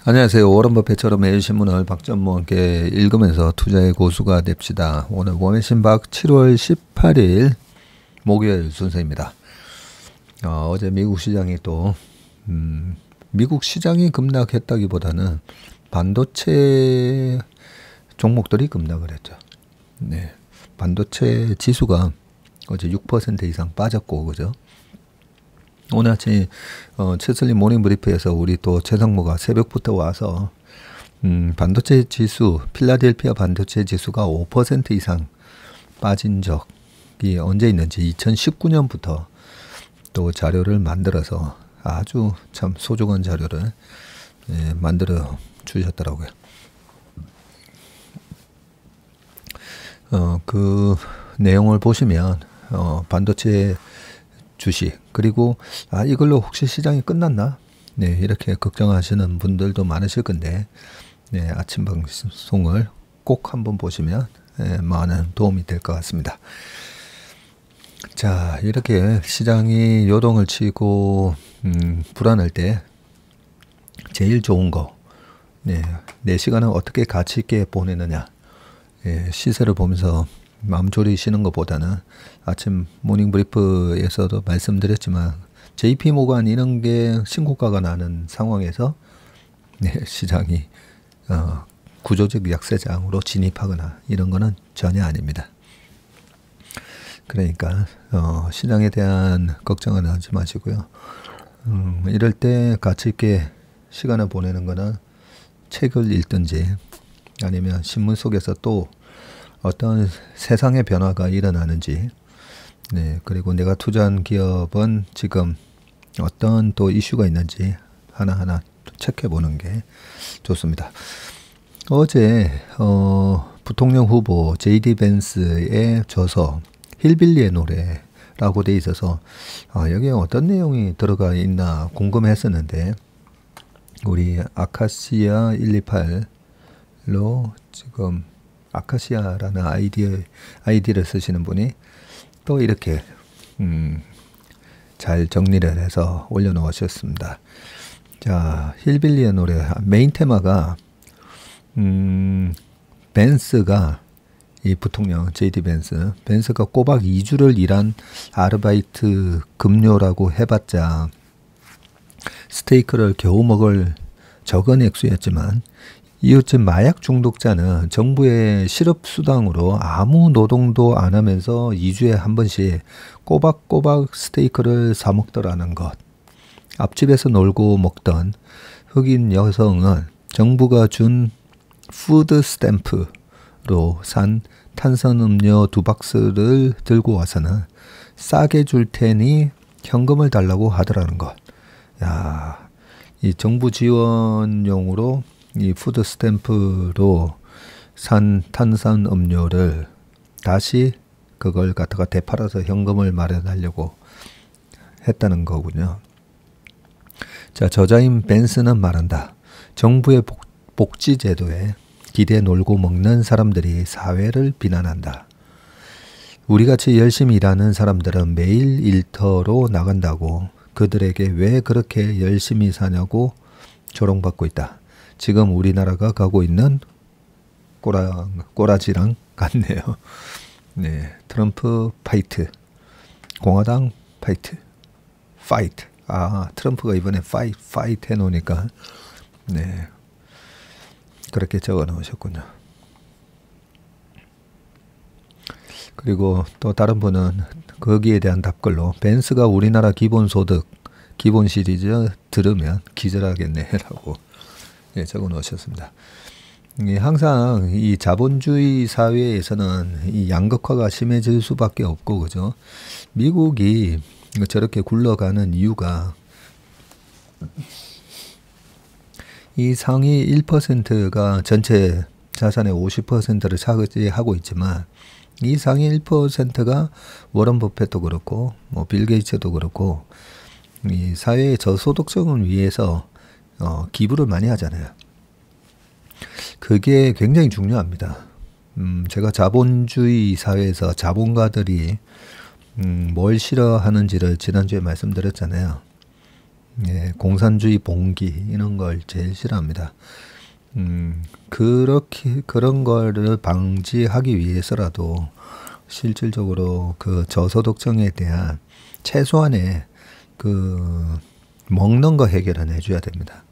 안녕하세요. 워런 버핏처럼 매일 신문을 박전무와 함께 읽으면서 투자의 고수가 됩시다. 오늘 원의 신박 7월 18일 목요일 순서입니다. 어제 미국 시장이 또 미국 시장이 급락했다기보다는 반도체 종목들이 급락을 했죠. 네, 반도체 지수가 어제 6% 이상 빠졌고, 그죠? 오늘 아침 최슬림 모닝 브리프에서 우리 또 최상무가 새벽부터 와서 반도체 지수, 필라델피아 반도체 지수가 5% 이상 빠진 적이 언제 있는지 2019년부터 또 자료를 만들어서 아주 참 소중한 자료를 만들어 주셨더라고요. 그 내용을 보시면 반도체 주식, 그리고 이걸로 혹시 시장이 끝났나? 네, 이렇게 걱정하시는 분들도 많으실 건데, 네, 아침 방송을 꼭 한번 보시면 많은 도움이 될 것 같습니다. 자, 이렇게 시장이 요동을 치고 불안할 때 제일 좋은 거, 네, 내 시간을 어떻게 가치 있게 보내느냐, 시세를 보면서 마음 졸이시는 것보다는 아침 모닝 브리프에서도 말씀드렸지만 JP 모간 이런 게 신고가가 나는 상황에서 시장이 구조적 약세장으로 진입하거나 이런 거는 전혀 아닙니다. 그러니까 시장에 대한 걱정은 하지 마시고요. 이럴 때 가치 있게 시간을 보내는 거는 책을 읽든지 아니면 신문 속에서 또 어떤 세상의 변화가 일어나는지, 네, 그리고 내가 투자한 기업은 지금 어떤 또 이슈가 있는지 하나하나 체크해 보는 게 좋습니다. 어제 부통령 후보 JD 벤스의 저서 힐빌리의 노래라고 돼 있어서 여기에 어떤 내용이 들어가 있나 궁금했었는데, 우리 아카시아 128로 지금 아카시아라는 아이디를 쓰시는 분이 또 이렇게 잘 정리를 해서 올려놓으셨습니다. 자, 힐빌리의 노래 메인 테마가 벤스가, 이 부통령 JD 벤스가 꼬박 2주를 일한 아르바이트 급료라고 해봤자 스테이크를 겨우 먹을 적은 액수였지만, 이웃집 마약 중독자는 정부의 실업수당으로 아무 노동도 안 하면서 2주에 한 번씩 꼬박꼬박 스테이크를 사 먹더라는 것. 앞집에서 놀고 먹던 흑인 여성은 정부가 준 푸드 스탬프로 산 탄산음료 2박스를 들고 와서는 싸게 줄 테니 현금을 달라고 하더라는 것. 야, 이 정부 지원용으로 이 푸드 스탬프로 산 탄산 음료를 다시 그걸 갖다가 되팔아서 현금을 마련하려고 했다는 거군요. 자, 저자인 벤스는 말한다. 정부의 복지 제도에 기대 놀고 먹는 사람들이 사회를 비난한다. 우리같이 열심히 일하는 사람들은 매일 일터로 나간다고 그들에게 왜 그렇게 열심히 사냐고 조롱받고 있다. 지금 우리나라가 가고 있는 꼬라지랑 같네요. 네, 트럼프 파이트, 공화당 파이트. 트럼프가 이번에 파이트 해놓으니까 네, 그렇게 적어 놓으셨군요. 그리고 또 다른 분은 거기에 대한 답글로 벤스가 우리나라 기본소득 기본 시리즈 들으면 기절하겠네라고 적어 놓으셨습니다. 항상 이 자본주의 사회에서는 이 양극화가 심해질 수밖에 없고, 그죠? 미국이 저렇게 굴러가는 이유가 이 상위 1%가 전체 자산의 50%를 차지하고 있지만, 이 상위 1%가 워런 버핏도 그렇고 빌 게이츠도 그렇고 이 사회의 저소득층을 위해서 기부를 많이 하잖아요. 그게 굉장히 중요합니다. 제가 자본주의 사회에서 자본가들이 뭘 싫어하는지를 지난주에 말씀드렸잖아요. 예, 공산주의 봉기 이런 걸 제일 싫어합니다. 그런 거를 방지하기 위해서라도 실질적으로 그 저소득층에 대한 최소한의 그 먹는 거 해결은 해줘야 됩니다.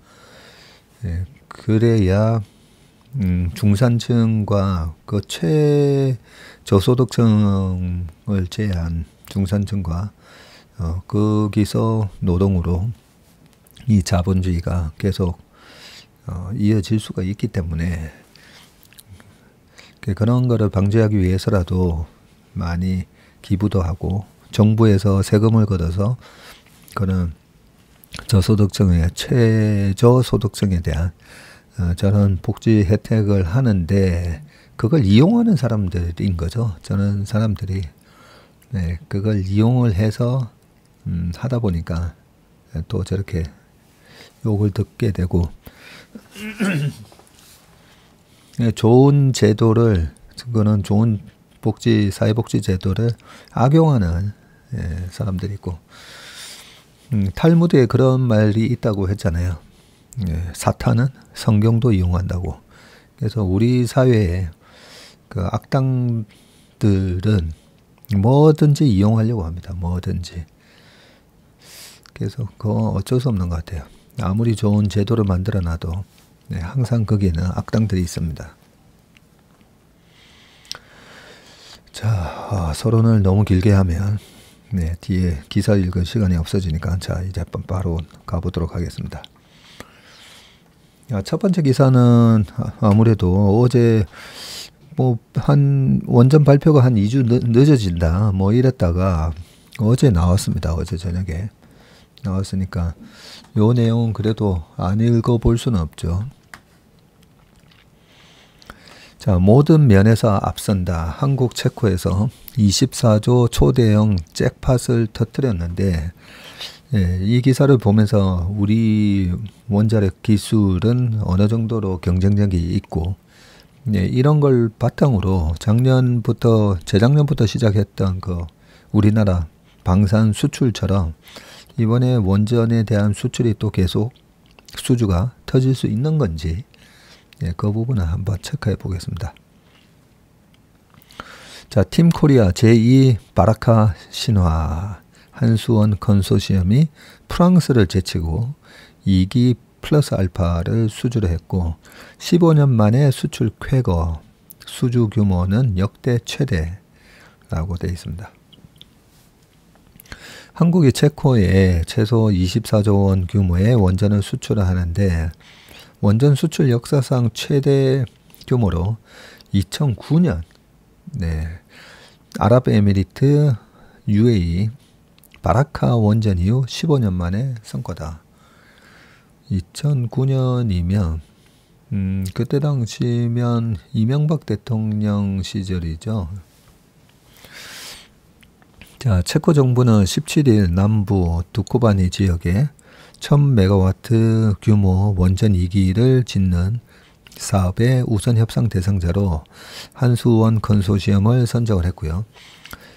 예, 그래야 중산층과 그 저소득층을 제한 중산층과 거기서 노동으로 이 자본주의가 계속 이어질 수가 있기 때문에 그런 거를 방지하기 위해서라도 많이 기부도 하고 정부에서 세금을 걷어서 그런 저소득층의 최저소득층에 대한 저런 복지 혜택을 하는데 그걸 이용하는 사람들인 거죠. 저는 사람들이 네, 그걸 이용을 해서 하다 보니까 또 저렇게 욕을 듣게 되고 좋은 제도를 그거는 좋은 사회복지 제도를 악용하는 사람들이 있고 탈무드에 그런 말이 있다고 했잖아요. 사탄은 성경도 이용한다고. 그래서 우리 사회에 그 악당들은 뭐든지 이용하려고 합니다. 뭐든지. 그래서 그거 어쩔 수 없는 것 같아요. 아무리 좋은 제도를 만들어 놔도 항상 거기에는 악당들이 있습니다. 자, 서론을 너무 길게 하면 뒤에 기사 읽을 시간이 없어지니까 자, 이제 바로 가보도록 하겠습니다. 첫 번째 기사는 아무래도 어제 원전 발표가 한 2주 늦어진다 이랬다가 어제 나왔습니다. 어제 저녁에 나왔으니까 요 내용은 그래도 안 읽어볼 수는 없죠. 자, 모든 면에서 앞선다. 한국 체코에서 24조 초대형 잭팟을 터뜨렸는데 이 기사를 보면서 우리 원자력 기술은 어느 정도로 경쟁력이 있고 이런 걸 바탕으로 재작년부터 시작했던 그 우리나라 방산 수출처럼 이번에 원전에 대한 수출이 또 계속 수주가 터질 수 있는 건지 그 부분을 한번 체크해 보겠습니다. 자, 팀코리아 제2 바라카 신화 한수원 컨소시엄이 프랑스를 제치고 2기 플러스 알파를 수주를 했고 15년 만에 수출 쾌거, 수주 규모는 역대 최대라고 되어 있습니다. 한국이 체코에 최소 24조 원 규모의 원전을 수출을 하는데 원전 수출 역사상 최대 규모로 2009년 아랍에미리트 UAE 바라카 원전 이후 15년 만에 성과다. 2009년이면 그때 당시면 이명박 대통령 시절이죠. 자, 체코 정부는 17일 남부 두코바니 지역에 1000메가와트 규모 원전 2기를 짓는 사업의 우선 협상 대상자로 한수원 컨소시엄을 선정을 했고요.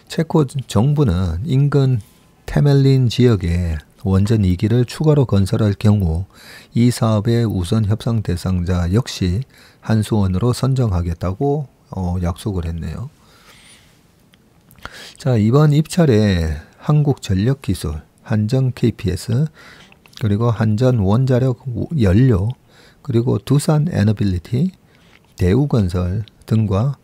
체코 정부는 인근 테멜린 지역에 원전 2기를 추가로 건설할 경우 이 사업의 우선 협상 대상자 역시 한수원으로 선정하겠다고 약속을 했네요. 자, 이번 입찰에 한국전력기술, 한전 KPS, 그리고 한전 원자력 연료, 그리고 두산 에너빌리티, 대우건설 등과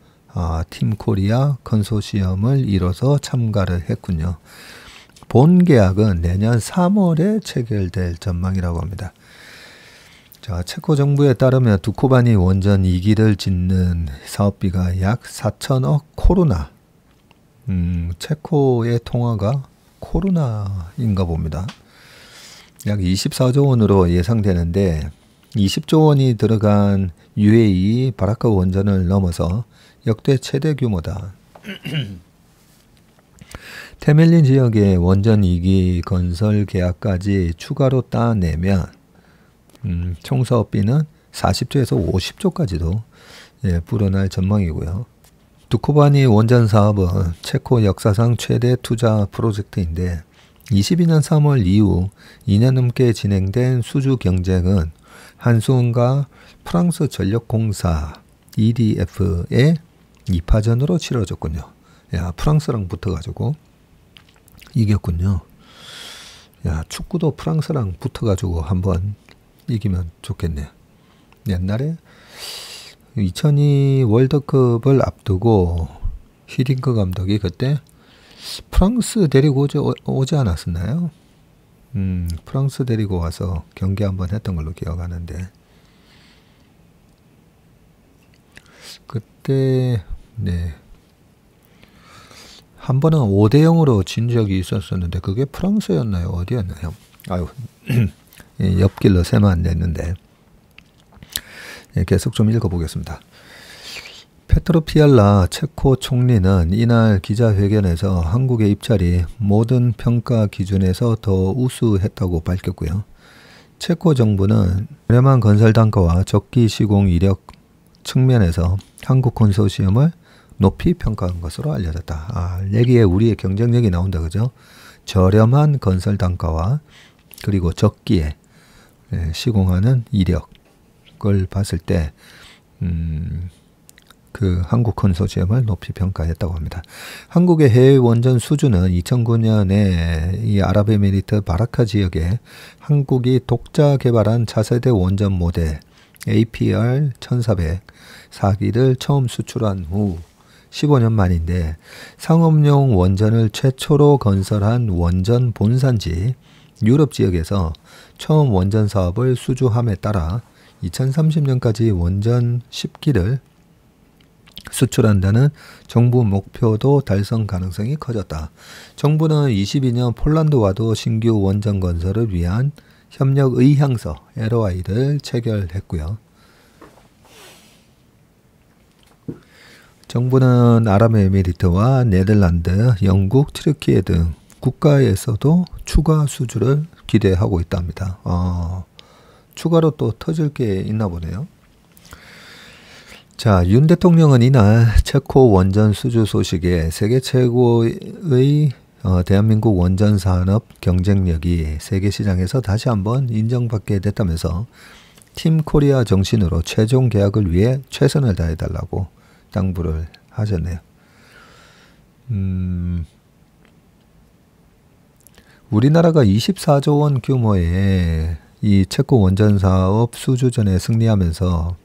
팀코리아 컨소시엄을 이뤄서 참가를 했군요. 본 계약은 내년 3월에 체결될 전망이라고 합니다. 자, 체코 정부에 따르면 두코바니 원전 2기를 짓는 사업비가 약 4천억 코로나. 체코의 통화가 코로나인가 봅니다. 약 24조 원으로 예상되는데 20조 원이 들어간 UAE 바라카 원전을 넘어서 역대 최대 규모다. 테멜린 지역의 원전 2기 건설 계약까지 추가로 따내면 총 사업비는 40조에서 50조까지도 불어날 전망이고요. 두코바니 원전 사업은 체코 역사상 최대 투자 프로젝트인데 22년 3월 이후 2년 넘게 진행된 수주 경쟁은 한수원과 프랑스 전력공사 EDF의 2파전으로 치러졌군요. 야, 프랑스랑 붙어가지고 이겼군요. 야, 축구도 프랑스랑 붙어가지고 한번 이기면 좋겠네요. 옛날에 2002 월드컵을 앞두고 히딩크 감독이 그때 프랑스 데리고 오지 않았었나요? 프랑스 데리고 와서 경기 한번 했던 걸로 기억하는데 그때 네. 한 번은 5대0으로 진 적이 있었었는데 그게 프랑스였나요? 어디였나요? 아유 옆길로 새만 안 냈는데 계속 좀 읽어보겠습니다. 페트로 피알라 체코 총리는 이날 기자회견에서 한국의 입찰이 모든 평가 기준에서 더 우수했다고 밝혔고요. 체코 정부는 저렴한 건설 단가와 적기 시공 이력 측면에서 한국 컨소시엄을 높이 평가한 것으로 알려졌다. 여기에 우리의 경쟁력이 나온다, 그죠? 저렴한 건설 단가와 그리고 적기에 시공하는 이력을 봤을 때 그 한국 컨소시엄을 높이 평가했다고 합니다. 한국의 해외 원전 수주는 2009년에 이 아랍에미리트 바라카 지역에 한국이 독자 개발한 차세대 원전 모델 APR 1400 4기를 처음 수출한 후 15년 만인데 상업용 원전을 최초로 건설한 원전 본산지 유럽 지역에서 처음 원전 사업을 수주함에 따라 2030년까지 원전 10기를 수출한다는 정부 목표도 달성 가능성이 커졌다. 정부는 22년 폴란드와도 신규 원전 건설을 위한 협력 의향서 LOI를 체결했고요. 정부는 아랍에미리트와 네덜란드, 영국, 튀르키예 등 국가에서도 추가 수주를 기대하고 있답니다. 추가로 또 터질 게 있나 보네요. 자, 윤 대통령은 이날 체코 원전 수주 소식에 세계 최고의 대한민국 원전 산업 경쟁력이 세계 시장에서 다시 한번 인정받게 됐다면서 팀 코리아 정신으로 최종 계약을 위해 최선을 다해달라고 당부를 하셨네요. 우리나라가 24조 원 규모의 이 체코 원전 사업 수주전에 승리하면서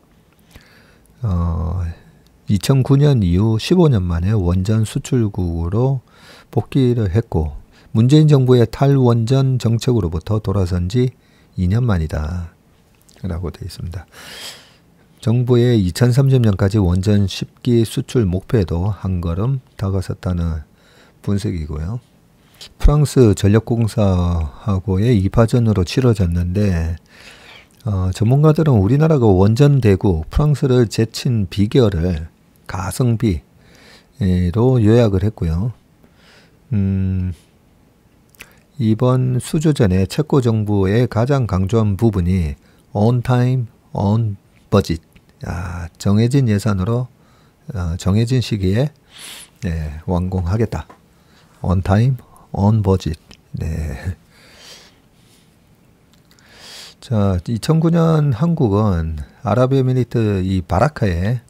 2009년 이후 15년 만에 원전 수출국으로 복귀를 했고 문재인 정부의 탈원전 정책으로부터 돌아선 지 2년 만이다 라고 되어 있습니다. 정부의 2030년까지 원전 10기 수출 목표에도 한 걸음 다가섰다는 분석이고요. 프랑스 전력공사하고의 2파전으로 치러졌는데 전문가들은 우리나라가 원전 대국 프랑스를 제친 비결을 가성비로 요약을 했고요. 이번 수주전에 체코 정부의 가장 강조한 부분이 on time, on budget. 정해진 예산으로 정해진 시기에 완공하겠다. on time, on budget. 네. 자, 2009년 한국은 아랍에미리트 이 바라카에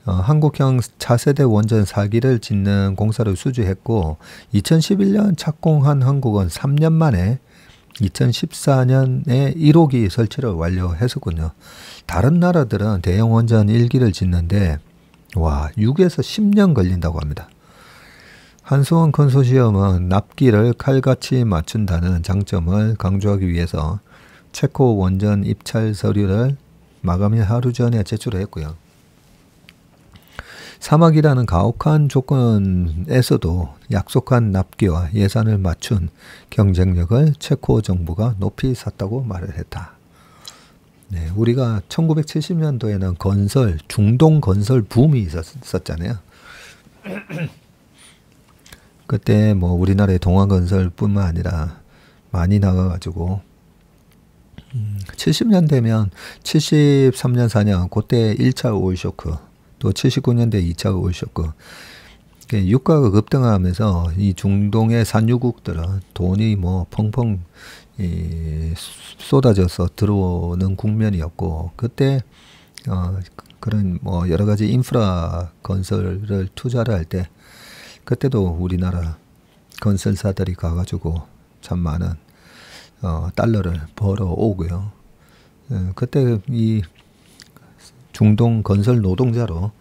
한국형 차세대 원전 4기를 짓는 공사를 수주했고 2011년 착공한 한국은 3년 만에 2014년에 1호기 설치를 완료했었군요. 다른 나라들은 대형 원전 1기를 짓는데 6에서 10년 걸린다고 합니다. 한수원 컨소시엄은 납기를 칼같이 맞춘다는 장점을 강조하기 위해서 체코 원전 입찰 서류를 마감일 하루 전에 제출했고요. 사막이라는 가혹한 조건에서도 약속한 납기와 예산을 맞춘 경쟁력을 체코 정부가 높이 샀다고 말을 했다. 네, 우리가 1970년도에는 중동 건설 붐이 있었잖아요. 그때 뭐 우리나라의 동아건설뿐만 아니라 많이 나가가지고 70년 되면 73년 4년 그때 1차 오일쇼크 또 79년대 2차 오일쇼크 유가가 급등하면서 이 중동의 산유국들은 돈이 뭐 펑펑 쏟아져서 들어오는 국면이었고, 그때 그런 뭐 여러 가지 인프라 건설을 투자를 할 때, 그때도 우리나라 건설사들이 가가지고 참 많은 달러를 벌어 오고요. 그때 이 중동 건설 노동자로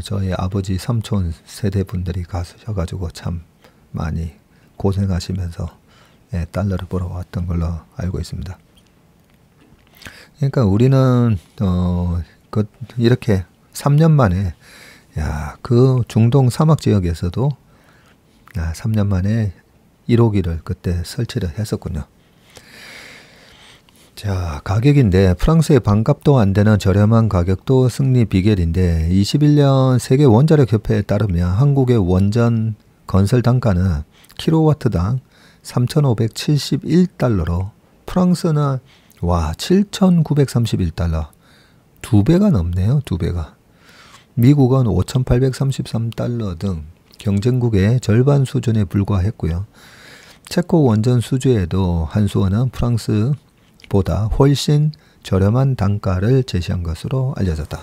저희 아버지 삼촌 세대분들이 가셔가지고 참 많이 고생하시면서 달러를 벌어왔던 걸로 알고 있습니다. 그러니까 우리는 이렇게 3년 만에 그 중동 사막 지역에서도 3년 만에 1호기를 그때 설치를 했었군요. 자, 가격인데 프랑스의 반값도 안 되는 저렴한 가격도 승리 비결인데, 21년 세계 원자력 협회에 따르면 한국의 원전 건설 단가는 킬로와트당 3,571달러로 프랑스는 7,931달러, 2배가 넘네요. 2배가. 미국은 5,833달러 등 경쟁국의 절반 수준에 불과했고요. 체코 원전 수주에도 한수원은 프랑스보다 훨씬 저렴한 단가를 제시한 것으로 알려졌다.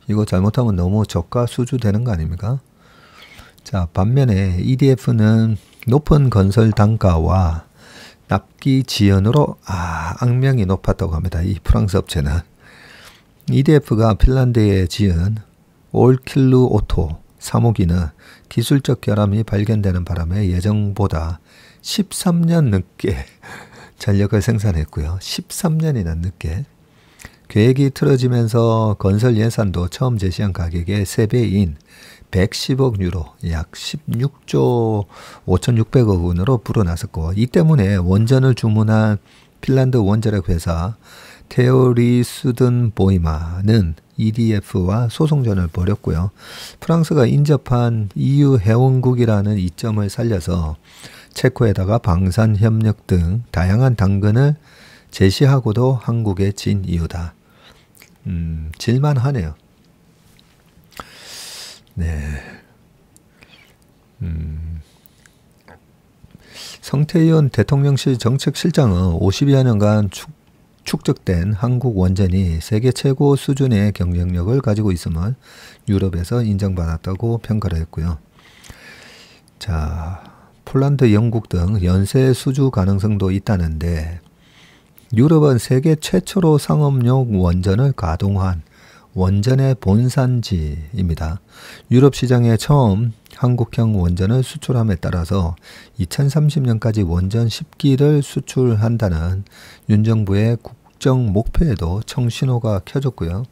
이거 잘못하면 너무 저가 수주되는 거 아닙니까? 자, 반면에 EDF는 높은 건설 단가와 납기 지연으로 악명이 높았다고 합니다. 이 프랑스 업체는. EDF가 핀란드에 지은 올킬루 오토 3호기는 기술적 결함이 발견되는 바람에 예정보다 13년 늦게 전력을 생산했고요. 13년이나 늦게. 계획이 틀어지면서 건설 예산도 처음 제시한 가격의 3배인 110억 유로, 약 16조 5,600억 원으로 불어났었고, 이 때문에 원전을 주문한 핀란드 원자력 회사 테오리수든 보이마는 EDF와 소송전을 벌였고요. 프랑스가 인접한 EU 회원국이라는 이점을 살려서 체코에다가 방산협력 등 다양한 당근을 제시하고도 한국에 진 이유다. 질만하네요. 네. 성태현 대통령실 정책실장은 50여 년간 축적된 한국 원전이 세계 최고 수준의 경쟁력을 가지고 있음을 유럽에서 인정받았다고 평가를 했고요. 자, 폴란드, 영국 등 연쇄 수주 가능성도 있다는데, 유럽은 세계 최초로 상업용 원전을 가동한 원전의 본산지입니다. 유럽 시장에 처음 한국형 원전을 수출함에 따라서 2030년까지 원전 10기를 수출한다는 윤 정부의 국정 목표에도 청신호가 켜졌고요.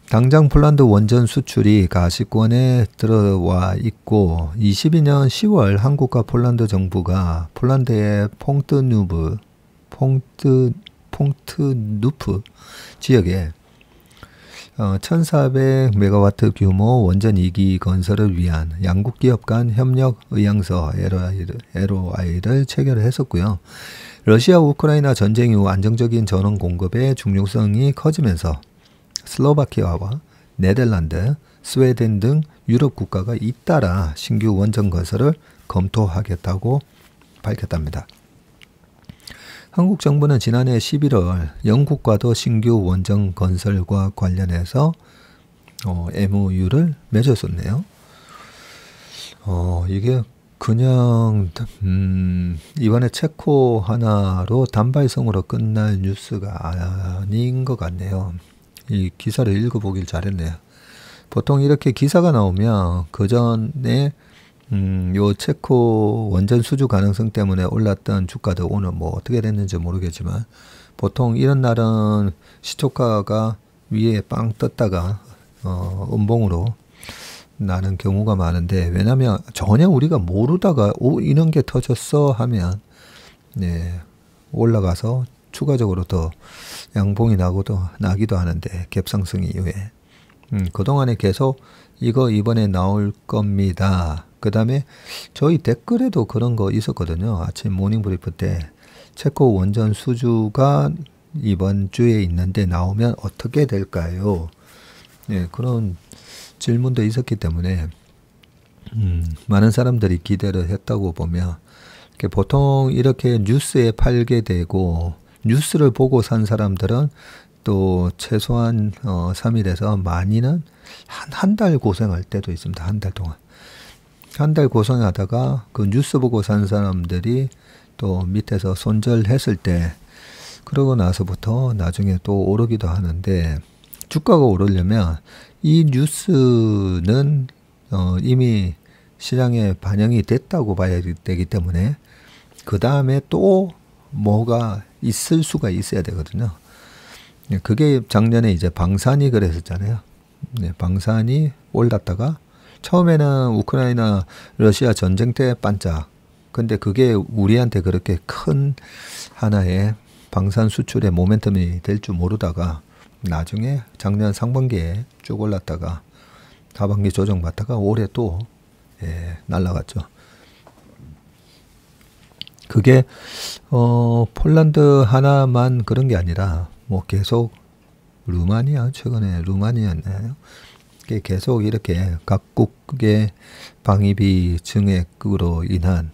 당장 폴란드 원전 수출이 가시권에 들어와 있고, 22년 10월 한국과 폴란드 정부가 폴란드의 퐁트누프 지역에 1400메가와트 규모 원전 2기 건설을 위한 양국 기업 간 협력 의향서 LOI를 체결을 했었고요. 러시아 우크라이나 전쟁 이후 안정적인 전원 공급의 중요성이 커지면서 슬로바키아와 네덜란드, 스웨덴 등 유럽 국가가 잇따라 신규 원전 건설을 검토하겠다고 밝혔답니다. 한국 정부는 지난해 11월 영국과도 신규 원전 건설과 관련해서 MOU를 맺었었네요. 이게 그냥 이번에 체코 하나로 단발성으로 끝날 뉴스가 아닌 것 같네요. 이 기사를 읽어보길 잘했네요. 보통 이렇게 기사가 나오면 그 전에 요 체코 원전 수주 가능성 때문에 올랐던 주가도 오늘 뭐 어떻게 됐는지 모르겠지만, 보통 이런 날은 시초가가 위에 빵 떴다가 음봉으로 나는 경우가 많은데, 왜냐면 전혀 우리가 모르다가 이런 게 터졌어 하면 올라가서 추가적으로 더 양봉이 나기도 하는데, 갭상승 이후에 그동안에 계속 이거 이번에 나올 겁니다. 그 다음에 저희 댓글에도 그런 거 있었거든요. 아침 모닝브리프 때 체코 원전 수주가 이번 주에 있는데 나오면 어떻게 될까요? 그런 질문도 있었기 때문에 많은 사람들이 기대를 했다고 보면 보통 이렇게 뉴스에 팔게 되고 뉴스를 보고 산 사람들은 또 최소한 3일에서 많이는 한 달 고생할 때도 있습니다. 한 달 동안. 한 달 고생하다가 그 뉴스 보고 산 사람들이 또 밑에서 손절했을 때 그러고 나서부터 나중에 또 오르기도 하는데 주가가 오르려면 이 뉴스는 이미 시장에 반영이 됐다고 봐야 되기 때문에 그 다음에 또 뭐가 있을 수가 있어야 되거든요. 그게 작년에 이제 방산이 그랬었잖아요. 네, 방산이 올랐다가 처음에는 우크라이나 러시아 전쟁 때 반짝. 근데 그게 우리한테 그렇게 큰 하나의 방산 수출의 모멘텀이 될 줄 모르다가 나중에 작년 상반기에 쭉 올랐다가 하반기 조정받다가 올해 또 날라갔죠. 그게 폴란드 하나만 그런 게 아니라 뭐 계속 루마니아 최근에 루마니아였나요? 계속 이렇게 각국의 방위비 증액으로 인한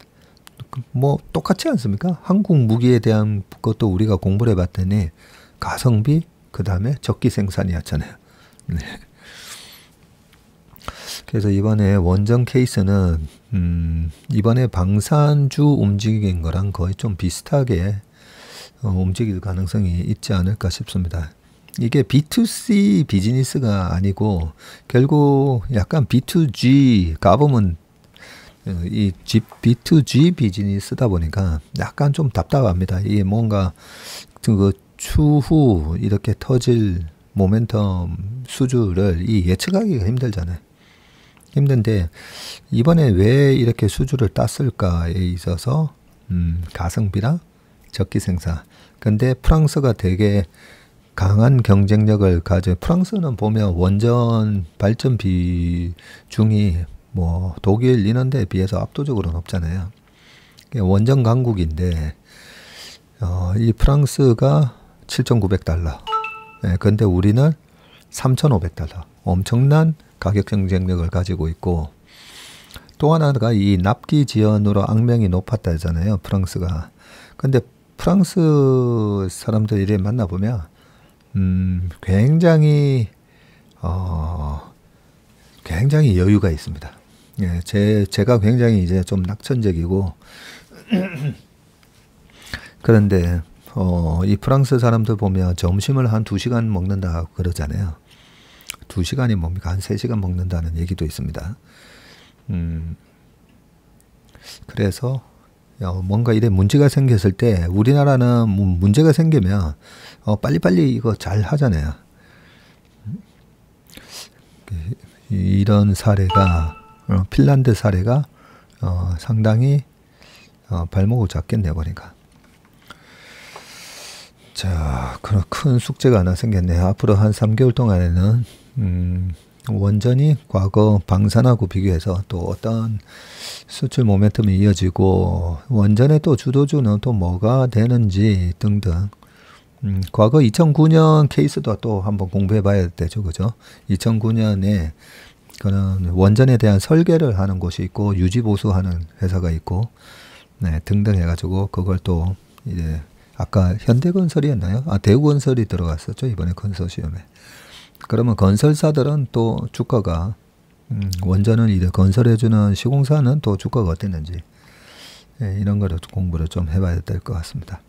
뭐 똑같지 않습니까? 한국 무기에 대한 것도 우리가 공부를 해봤더니 가성비 그 다음에 적기 생산이었잖아요. 네. 그래서 이번에 원전 케이스는 이번에 방산주 움직인 거랑 거의 좀 비슷하게 움직일 가능성이 있지 않을까 싶습니다. 이게 B2C 비즈니스가 아니고 결국 약간 B2G 가보면 이 B2G 비즈니스다 보니까 약간 좀 답답합니다. 이게 뭔가 그 추후 이렇게 터질 모멘텀 수주를 예측하기가 힘들잖아요. 힘든데 이번에 왜 이렇게 수주를 땄을까에 있어서 가성비랑 적기 생산. 근데 프랑스가 되게 강한 경쟁력을 가져. 프랑스는 보면 원전 발전 비중이 뭐 독일 이런 데에 비해서 압도적으로 높잖아요. 원전 강국인데 이 프랑스가 7,900달러. 네, 근데 우리는 3,500달러. 엄청난 가격 경쟁력을 가지고 있고 또 하나가 이 납기 지연으로 악명이 높았다 하잖아요. 프랑스가. 근데 프랑스 사람들 이래 만나보면 굉장히 굉장히 여유가 있습니다. 예, 제가 굉장히 이제 좀 낙천적이고 그런데 이 프랑스 사람들 보면 점심을 한 2시간 먹는다 그러잖아요. 2시간이 뭡니까? 한 3시간 먹는다는 얘기도 있습니다. 그래서 뭔가 이래 문제가 생겼을 때 우리나라는 문제가 생기면 빨리빨리 이거 잘 하잖아요. 이런 사례가 핀란드 사례가 상당히 발목을 잡겠네요. 보니까. 자, 그런 큰 숙제가 하나 생겼네요. 앞으로 한 3개월 동안에는 원전이 과거 방산하고 비교해서 또 어떤 수출 모멘텀이 이어지고 원전의 또 주도주는 또 뭐가 되는지 등등 과거 2009년 케이스도 또 한번 공부해 봐야 되죠. 그죠? 2009년에 그런 원전에 대한 설계를 하는 곳이 있고 유지보수하는 회사가 있고 네, 등등 해가지고 그걸 또 이제 아까 현대건설이었나요? 대우건설이 들어갔었죠. 이번에 컨소시엄에. 그러면 건설사들은 또 주가가 원전은 이제 건설해주는 시공사는 또 주가가 어땠는지 예, 이런 거를 공부를 좀 해봐야 될 것 같습니다.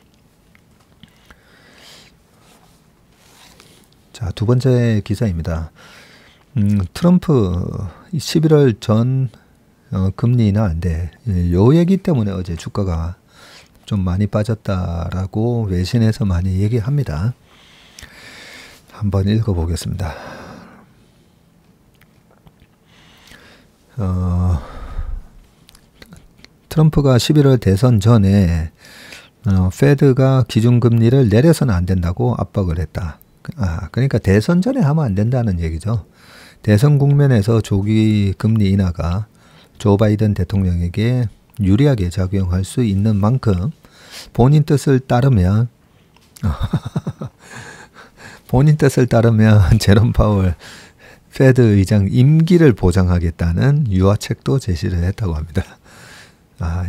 자, 두 번째 기사입니다. 트럼프 11월 전 금리 인하인데 요 얘기 때문에 어제 주가가 좀 많이 빠졌다라고 외신에서 많이 얘기합니다. 한번 읽어보겠습니다. 트럼프가 11월 대선 전에 페드가 기준금리를 내려서는 안 된다고 압박을 했다. 그러니까 대선 전에 하면 안 된다는 얘기죠. 대선 국면에서 조기 금리 인하가 조 바이든 대통령에게 유리하게 작용할 수 있는 만큼 본인 뜻을 따르면 제롬 파월 페드 의장 임기를 보장하겠다는 유화책도 제시를 했다고 합니다.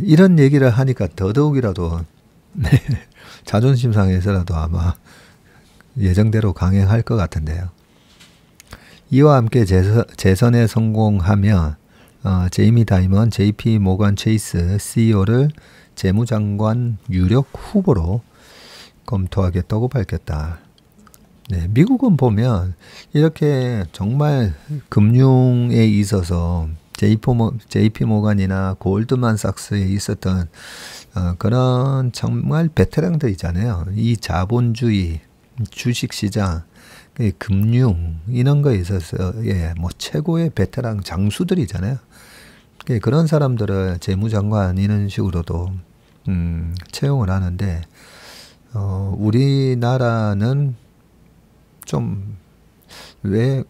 이런 얘기를 하니까 더더욱이라도 네, 자존심 상해서라도 아마 예정대로 강행할 것 같은데요. 이와 함께 재선에 성공하면 제이미 다이먼 JP 모건 체이스 CEO를 재무장관 유력 후보로 검토하겠다고 밝혔다. 네, 미국은 보면 이렇게 정말 금융에 있어서 JP 모건이나 골드만삭스에 있었던 그런 정말 베테랑들 있잖아요. 이 자본주의, 주식시장, 금융 이런 거에 있어서 뭐 최고의 베테랑 장수들이잖아요. 그런 사람들을 재무장관 이런 식으로도 채용을 하는데 우리나라는 좀 왜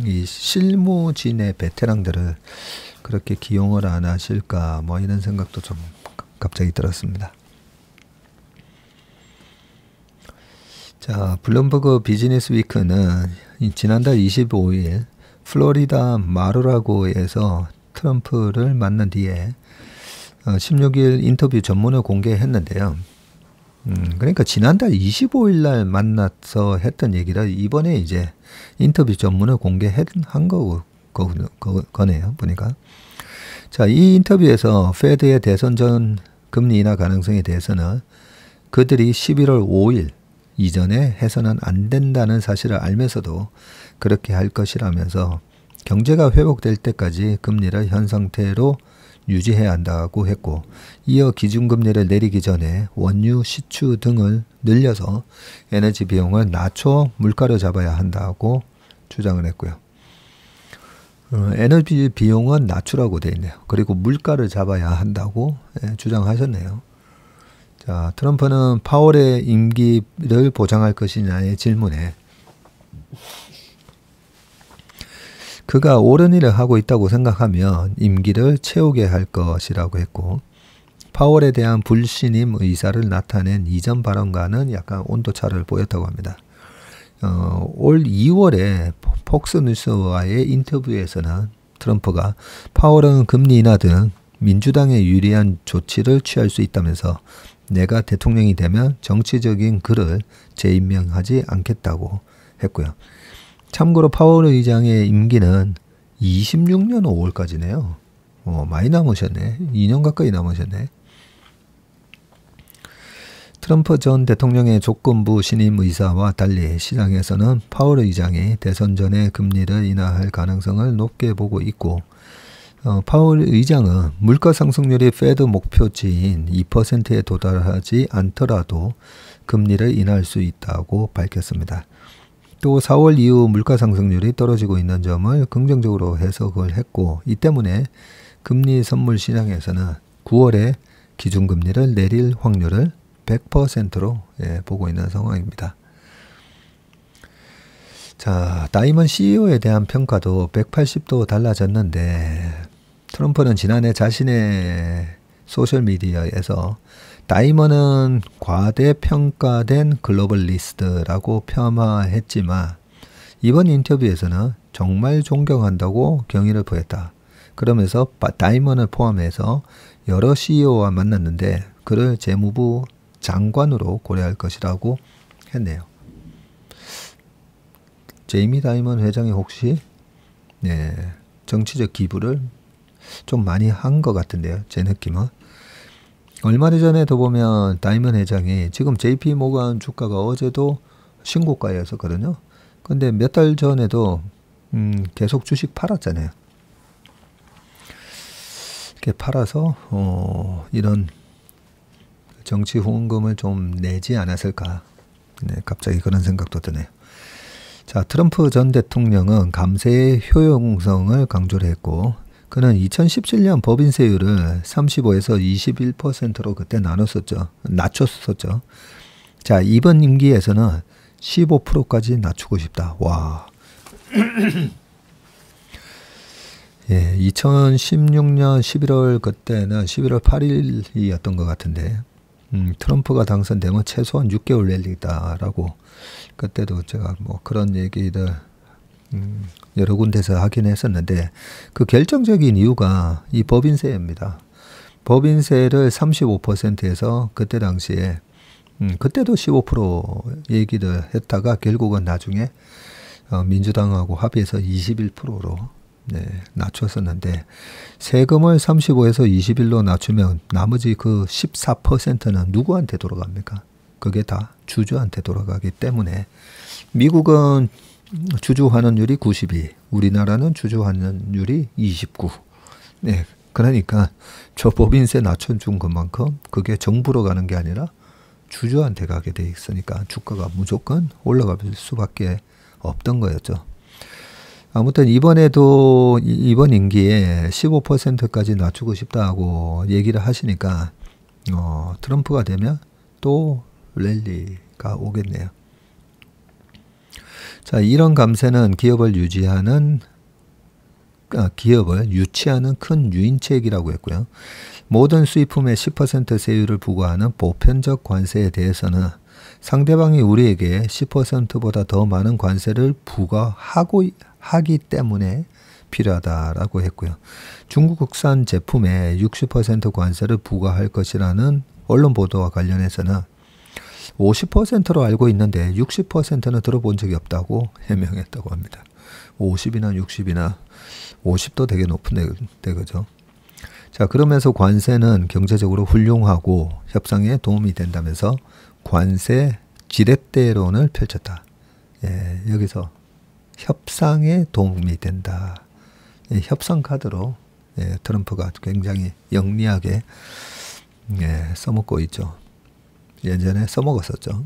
이 실무진의 베테랑들을 그렇게 기용을 안 하실까 뭐 이런 생각도 좀 갑자기 들었습니다. 자, 블룸버그 비즈니스 위크는 지난달 25일 플로리다 마르라고에서 트럼프를 만난 뒤에 16일 인터뷰 전문을 공개했는데요. 그러니까 지난달 25일 날 만나서 했던 얘기를 이번에 이제 인터뷰 전문을 공개한 거네요. 보니까. 자, 이 인터뷰에서 페드의 대선 전 금리 인하 가능성에 대해서는 그들이 11월 5일 이전에 해서는 안 된다는 사실을 알면서도 그렇게 할 것이라면서 경제가 회복될 때까지 금리를 현 상태로 유지해야 한다고 했고, 이어 기준금리를 내리기 전에 원유, 시추 등을 늘려서 에너지 비용을 낮춰 물가를 잡아야 한다고 주장을 했고요. 에너지 비용은 낮추라고 되어 있네요. 그리고 물가를 잡아야 한다고 주장하셨네요. 자, 트럼프는 파월의 임기를 보장할 것이냐의 질문에 그가 옳은 일을 하고 있다고 생각하면 임기를 채우게 할 것이라고 했고, 파월에 대한 불신임 의사를 나타낸 이전 발언과는 약간 온도차를 보였다고 합니다. 올 2월에 폭스뉴스와의 인터뷰에서는 트럼프가 파월은 금리 인하 등 민주당에 유리한 조치를 취할 수 있다면서 내가 대통령이 되면 정치적인 그를 재임명하지 않겠다고 했고요. 참고로 파월 의장의 임기는 26년 5월까지네요. 많이 남으셨네. 2년 가까이 남으셨네. 트럼프 전 대통령의 조건부 신임 의사와 달리 시장에서는 파월 의장이 대선 전에 금리를 인하할 가능성을 높게 보고 있고, 파월 의장은 물가 상승률이 페드 목표치인 2%에 도달하지 않더라도 금리를 인하할 수 있다고 밝혔습니다. 또 4월 이후 물가 상승률이 떨어지고 있는 점을 긍정적으로 해석을 했고, 이 때문에 금리 선물 시장에서는 9월에 기준금리를 내릴 확률을 100%로 보고 있는 상황입니다. 자, 다이먼 CEO에 대한 평가도 180도 달라졌는데, 트럼프는 지난해 자신의 소셜미디어에서 다이먼은 과대평가된 글로벌리스트라고 폄하했지만 이번 인터뷰에서는 정말 존경한다고 경의를 표했다. 그러면서 다이먼을 포함해서 여러 CEO와 만났는데 그를 재무부 장관으로 고려할 것이라고 했네요. 제이미 다이먼 회장이 혹시 정치적 기부를 좀 많이 한 것 같은데요. 제 느낌은. 얼마 전에도 보면 다이먼 회장이 지금 JP 모건 주가가 어제도 신고가였었거든요. 근데 몇 달 전에도 계속 주식 팔았잖아요. 이렇게 팔아서 이런 정치 후원금을 좀 내지 않았을까. 갑자기 그런 생각도 드네요. 자, 트럼프 전 대통령은 감세의 효용성을 강조를 했고, 그는 2017년 법인세율을 35에서 21%로 그때 낮췄었죠. 자, 이번 임기에서는 15%까지 낮추고 싶다. 와. 2016년 11월 그때는 11월 8일이었던 것 같은데, 트럼프가 당선되면 최소한 6개월 내리다라고 그때도 제가 뭐 그런 얘기를 여러 군데서 하긴 했었는데 그 결정적인 이유가 이 법인세입니다. 법인세를 35%에서 그때 당시에 그때도 15% 얘기를 했다가 결국은 나중에 민주당하고 합의해서 21%로 낮췄었는데 세금을 35에서 21로 낮추면 나머지 그 14%는 누구한테 돌아갑니까? 그게 다 주주한테 돌아가기 때문에 미국은 주주 환원율이 92, 우리나라는 주주 환원율이 29. 네, 그러니까 저 법인세 낮춰준 것만큼 그게 정부로 가는 게 아니라 주주한테 가게 돼 있으니까 주가가 무조건 올라갈 수밖에 없던 거였죠. 아무튼 이번에도 이번 임기에 15%까지 낮추고 싶다고 얘기를 하시니까 트럼프가 되면 또 랠리가 오겠네요. 자, 이런 감세는 기업을 유치하는 큰 유인책이라고 했고요. 모든 수입품에 10% 세율을 부과하는 보편적 관세에 대해서는 상대방이 우리에게 10%보다 더 많은 관세를 하기 때문에 필요하다라고 했고요. 중국산 제품에 60% 관세를 부과할 것이라는 언론 보도와 관련해서는 50%로 알고 있는데 60%는 들어본 적이 없다고 해명했다고 합니다. 50이나 60이나 50도 되게 높은데 그죠? 자, 그러면서 관세는 경제적으로 훌륭하고 협상에 도움이 된다면서 관세 지렛대론을 펼쳤다. 예, 여기서 협상에 도움이 된다. 예, 협상 카드로 트럼프가 굉장히 영리하게 써먹고 있죠. 예전에 써먹었었죠.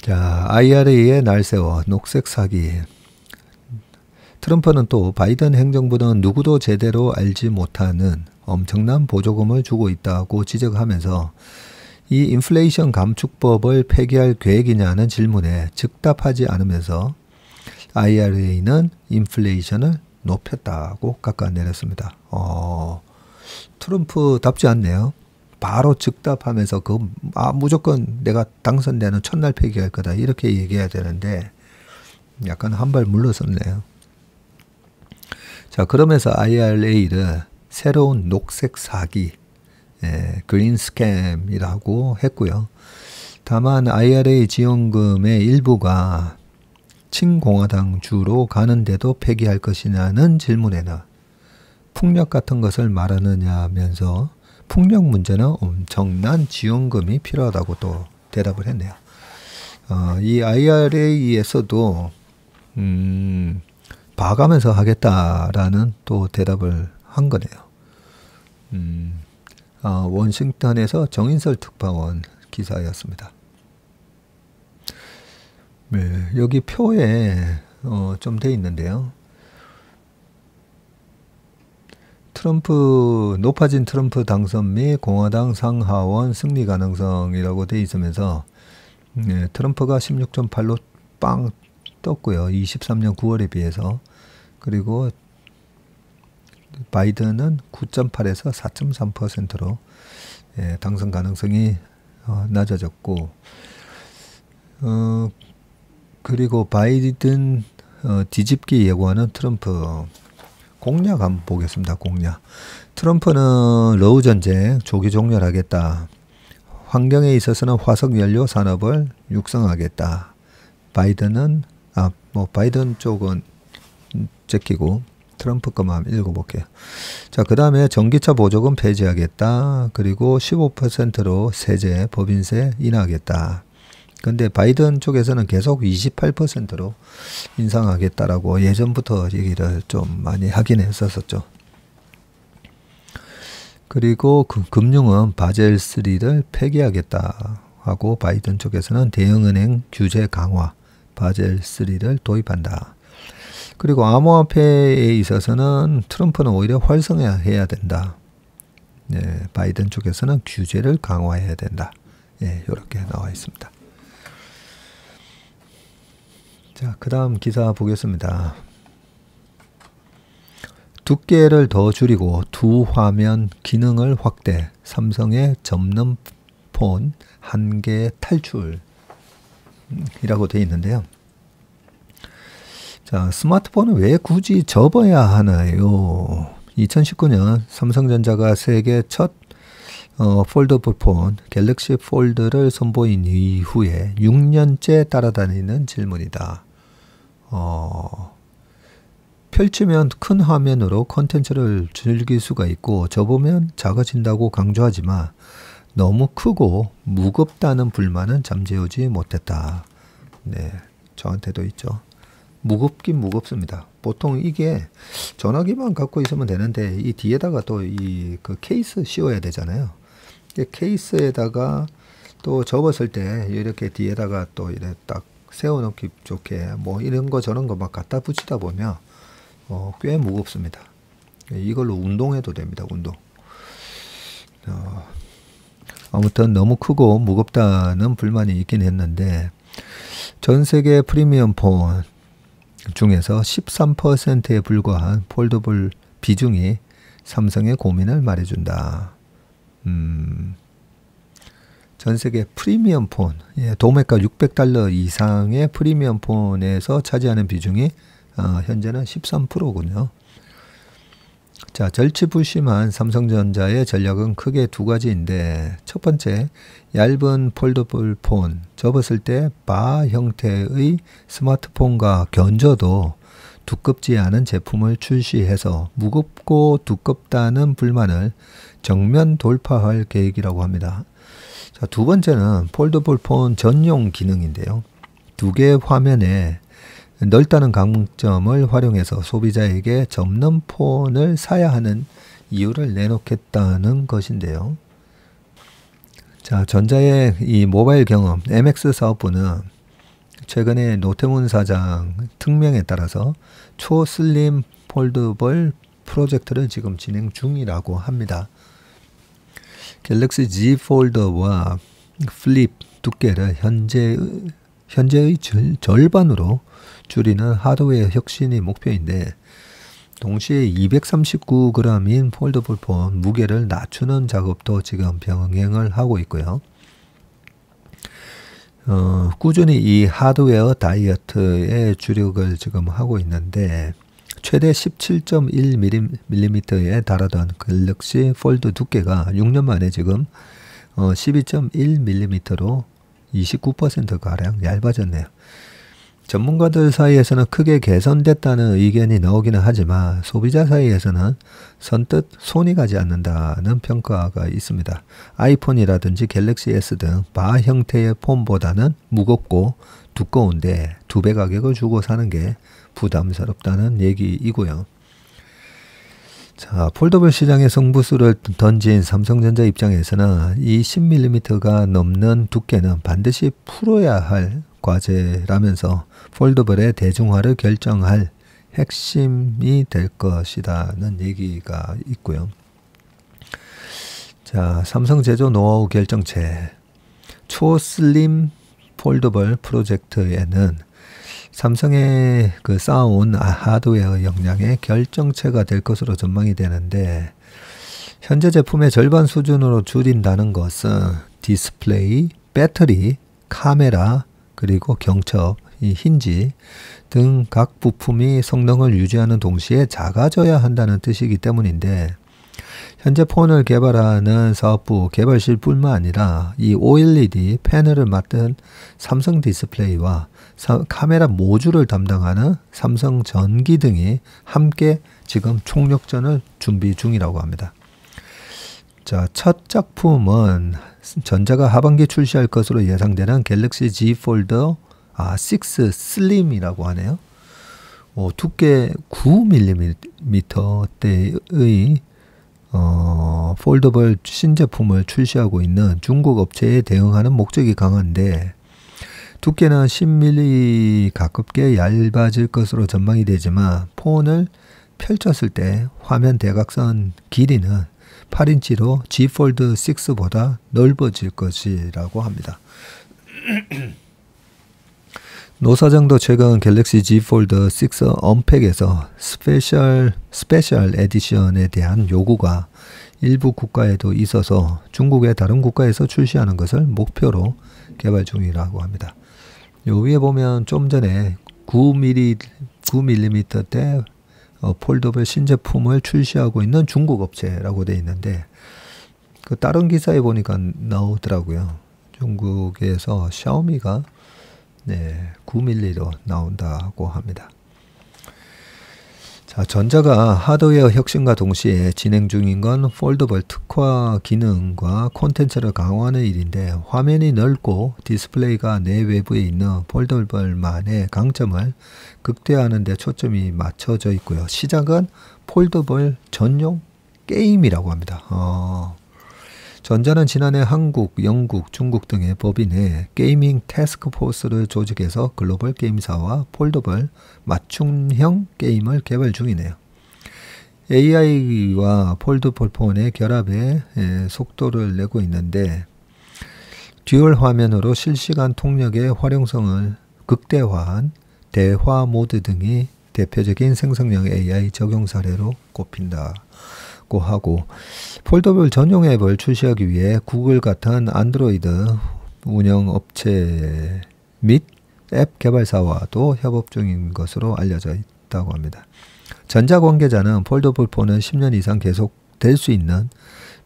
자, IRA에 날 세워 녹색 사기. 트럼프는 또 바이든 행정부는 누구도 제대로 알지 못하는 엄청난 보조금을 주고 있다고 지적하면서 이 인플레이션 감축법을 폐기할 계획이냐는 질문에 즉답하지 않으면서 IRA는 인플레이션을 높였다고 깎아내렸습니다. 트럼프답지 않네요. 바로 즉답하면서 무조건 내가 당선되는 첫날 폐기할 거다 이렇게 얘기해야 되는데 약간 한 발 물러섰네요. 자, 그러면서 IRA를 새로운 녹색 사기, 그린 스캠이라고 했고요. 다만 IRA 지원금의 일부가 친공화당 주로 가는데도 폐기할 것이냐는 질문에는 풍력 같은 것을 말하느냐면서 풍력 문제는 엄청난 지원금이 필요하다고 또 대답을 했네요. 이 IRA에서도 봐가면서 하겠다라는 또 대답을 한 거네요. 워싱턴에서 정인설 특파원 기사였습니다. 네, 여기 표에 좀 돼 있는데요. 높아진 트럼프 당선 및 공화당 상하원 승리 가능성이라고 돼 있으면서 트럼프가 16.8로 빵 떴고요. 23년 9월에 비해서. 그리고 바이든은 9.8에서 4.3%로 당선 가능성이 낮아졌고 그리고 바이든 뒤집기 예고하는 트럼프 공약 한번 보겠습니다. 공약. 트럼프는 러우 전쟁 조기 종결하겠다. 환경에 있어서는 화석 연료 산업을 육성하겠다. 바이든 쪽은 제끼고 트럼프 것만 한번 읽어볼게요. 자, 그 다음에 전기차 보조금 폐지하겠다. 그리고 15%로 세제, 법인세 인하하겠다. 근데 바이든 쪽에서는 계속 28%로 인상하겠다라고 예전부터 얘기를 좀 많이 하긴 했었죠. 그리고 금융은 바젤 3를 폐기하겠다 하고 바이든 쪽에서는 대형은행 규제 강화, 바젤 3를 도입한다. 그리고 암호화폐에 있어서는 트럼프는 오히려 활성화해야 된다. 바이든 쪽에서는 규제를 강화해야 된다. 이렇게 나와 있습니다. 자, 그 다음 기사 보겠습니다. 두께를 더 줄이고 두 화면 기능을 확대. 삼성의 접는 폰 한계 탈출 이라고 되어 있는데요. 자, 스마트폰은 왜 굳이 접어야 하나요? 2019년 삼성전자가 세계 첫 폴더블 폰 갤럭시 폴드를 선보인 이후에 6년째 따라다니는 질문이다. 펼치면 큰 화면으로 콘텐츠를 즐길 수가 있고 접으면 작아진다고 강조하지만 너무 크고 무겁다는 불만은 잠재우지 못했다. 네, 저한테도 있죠. 무겁긴 무겁습니다. 보통 이게 전화기만 갖고 있으면 되는데 이 뒤에다가 또 이 그 케이스 씌워야 되잖아요. 이 케이스에다가 또 접었을 때 이렇게 뒤에다가 또 이렇게 딱 세워놓기 좋게 뭐 이런 거 저런 거 막 갖다 붙이다 보면 꽤 무겁습니다. 이걸로 운동해도 됩니다. 운동. 아무튼 너무 크고 무겁다는 불만이 있긴 했는데 전 세계 프리미엄 폰 중에서 13%에 불과한 폴더블 비중이 삼성의 고민을 말해준다. 전 세계 프리미엄 폰, 도매가 $600 이상의 프리미엄 폰에서 차지하는 비중이 현재는 13%군요. 자, 절치부심한 삼성전자의 전략은 크게 두 가지인데 첫 번째, 얇은 폴더블 폰, 접었을 때 바 형태의 스마트폰과 견져도 두껍지 않은 제품을 출시해서 무겁고 두껍다는 불만을 정면 돌파할 계획이라고 합니다. 자, 두 번째는 폴더블 폰 전용 기능인데요. 두 개의 화면에 넓다는 강점을 활용해서 소비자에게 접는 폰을 사야 하는 이유를 내놓겠다는 것인데요. 자, 전자의 이 모바일 경험 MX 사업부는 최근에 노태문 사장 특명에 따라서 초슬림 폴더블 프로젝트를 지금 진행 중이라고 합니다. 갤럭시 Z 폴더와 플립 두께를 현재의 절반으로 줄이는 하드웨어 혁신이 목표인데 동시에 239g인 폴더블 폰 무게를 낮추는 작업도 지금 병행을 하고 있고요. 꾸준히 이 하드웨어 다이어트에 주력을 지금 하고 있는데 최대 17.1mm에 달하던 갤럭시 폴드 두께가 6년 만에 지금 12.1mm로 29%가량 얇아졌네요. 전문가들 사이에서는 크게 개선됐다는 의견이 나오기는 하지만 소비자 사이에서는 선뜻 손이 가지 않는다는 평가가 있습니다. 아이폰이라든지 갤럭시 S 등 바 형태의 폰보다는 무겁고 두꺼운데 2배 가격을 주고 사는 게 부담스럽다는 얘기이고요. 자, 폴더블 시장에 승부수를 던진 삼성전자 입장에서는 이 10mm가 넘는 두께는 반드시 풀어야 할 과제라면서 폴더블의 대중화를 결정할 핵심이 될 것이라는 얘기가 있고요. 자, 삼성 제조 노하우 결정체 초슬림 폴더블 프로젝트에는 삼성의 그 쌓아온 하드웨어 역량의 결정체가 될 것으로 전망이 되는데 현재 제품의 절반 수준으로 줄인다는 것은 디스플레이, 배터리, 카메라, 그리고 경첩, 이 힌지 등 각 부품이 성능을 유지하는 동시에 작아져야 한다는 뜻이기 때문인데 현재 폰을 개발하는 사업부 개발실뿐만 아니라 이 OLED 패널을 맡은 삼성 디스플레이와 카메라 모듈을 담당하는 삼성 전기 등이 함께 지금 총력전을 준비 중이라고 합니다. 자, 첫 작품은 전자가 하반기 출시할 것으로 예상되는 갤럭시 Z 폴더 6 슬림이라고 하네요. 두께 9mm대의 폴더블 신제품을 출시하고 있는 중국 업체에 대응하는 목적이 강한데 두께는 10mm 가깝게 얇아질 것으로 전망이 되지만 폰을 펼쳤을 때 화면 대각선 길이는 8인치로 Z 폴드 6보다 넓어질 것이라고 합니다. 노 사장도 최근 갤럭시 Z 폴드 6 언팩에서 스페셜 에디션에 대한 요구가 일부 국가에도 있어서 중국의 다른 국가에서 출시하는 것을 목표로 개발 중이라고 합니다. 요 위에 보면 좀 전에 9mm 9mm대 폴더블 신제품을 출시하고 있는 중국 업체라고 되어 있는데, 그 다른 기사에 보니까 나오더라고요. 중국에서 샤오미가 9mm로 나온다고 합니다. 자, 전자가 하드웨어 혁신과 동시에 진행 중인 건 폴더블 특화 기능과 콘텐츠를 강화하는 일인데, 화면이 넓고 디스플레이가 내외부에 있는 폴더블만의 강점을 극대화하는 데 초점이 맞춰져 있고요. 시작은 폴더블 전용 게임이라고 합니다. 전자는 지난해 한국, 영국, 중국 등의 법인에 게이밍 태스크포스를 조직해서 글로벌 게임사와 폴더블 맞춤형 게임을 개발 중이네요. AI와 폴더블 폰의 결합에 속도를 내고 있는데, 듀얼 화면으로 실시간 통역의 활용성을 극대화한 대화 모드 등이 대표적인 생성형 AI 적용 사례로 꼽힌다고 하고, 폴더블 전용 앱을 출시하기 위해 구글 같은 안드로이드 운영 업체 및 앱 개발사와도 협업 중인 것으로 알려져 있다고 합니다. 전자 관계자는 폴더블 폰은 10년 이상 계속 될 수 있는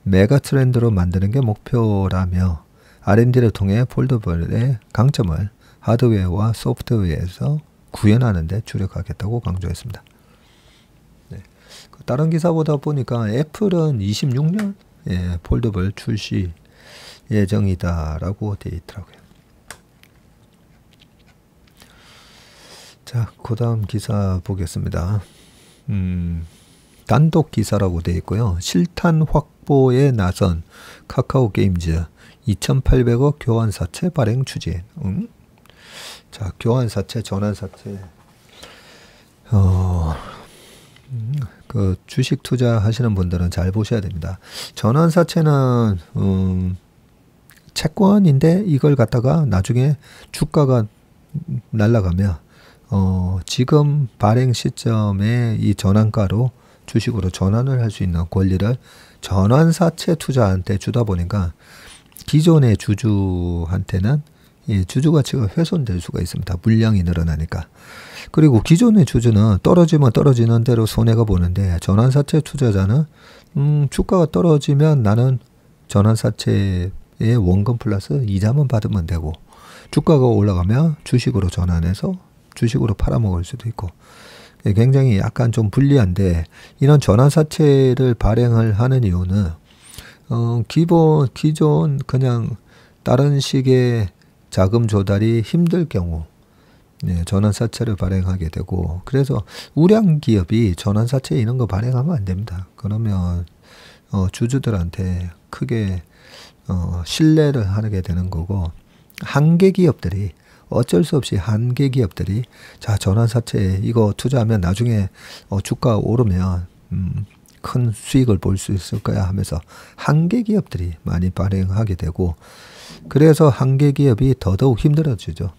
메가 트렌드로 만드는 게 목표라며, R&D를 통해 폴더블의 강점을 하드웨어와 소프트웨어에서 구현하는 데 주력하겠다고 강조했습니다. 다른 기사보다 보니까 애플은 26년 폴더블 출시 예정이다라고 되어 있더라고요. 자, 그 다음 기사 보겠습니다. 단독 기사라고 되어 있고요. 실탄 확보에 나선 카카오 게임즈 2,800억 교환사채 발행 추진. 자, 교환사채, 전환사채. 그 주식 투자하시는 분들은 잘 보셔야 됩니다. 전환사채는 채권인데, 이걸 갖다가 나중에 주가가 날아가면 지금 발행 시점에 이 전환가로 주식으로 전환을 할 수 있는 권리를 전환사채 투자한테 주다 보니까 기존의 주주한테는 주주 가치가 훼손될 수가 있습니다. 물량이 늘어나니까. 그리고 기존의 주주는 떨어지면 떨어지는 대로 손해가 보는데, 전환사채 투자자는 주가가 떨어지면 나는 전환사채의 원금 플러스 이자만 받으면 되고, 주가가 올라가면 주식으로 전환해서 주식으로 팔아먹을 수도 있고, 굉장히 약간 좀 불리한데, 이런 전환사채를 발행을 하는 이유는 기존 그냥 다른 식의 자금 조달이 힘들 경우 전환사채를 발행하게 되고, 그래서 우량 기업이 전환사채 이런 거 발행하면 안 됩니다. 그러면 주주들한테 크게 신뢰를 하게 되는 거고, 한계 기업들이 어쩔 수 없이 자, 전환사채 이거 투자하면 나중에 주가 오르면 큰 수익을 볼 수 있을 거야 하면서 한계 기업들이 많이 발행하게 되고, 그래서 한계 기업이 더더욱 힘들어지죠.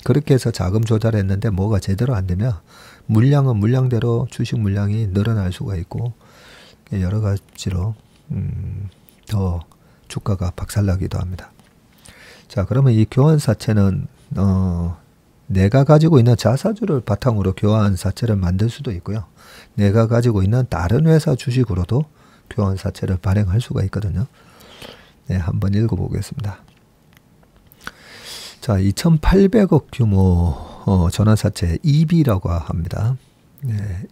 그렇게 해서 자금 조달했는데 뭐가 제대로 안 되면 물량은 물량대로 주식 물량이 늘어날 수가 있고, 여러 가지로 더 주가가 박살나기도 합니다. 자, 그러면 이 교환사채는 내가 가지고 있는 자사주를 바탕으로 교환사채를 만들 수도 있고요. 내가 가지고 있는 다른 회사 주식으로도 교환사채를 발행할 수가 있거든요. 네, 한번 읽어보겠습니다. 자, 2,800억 규모 전환사채 EB라고 합니다.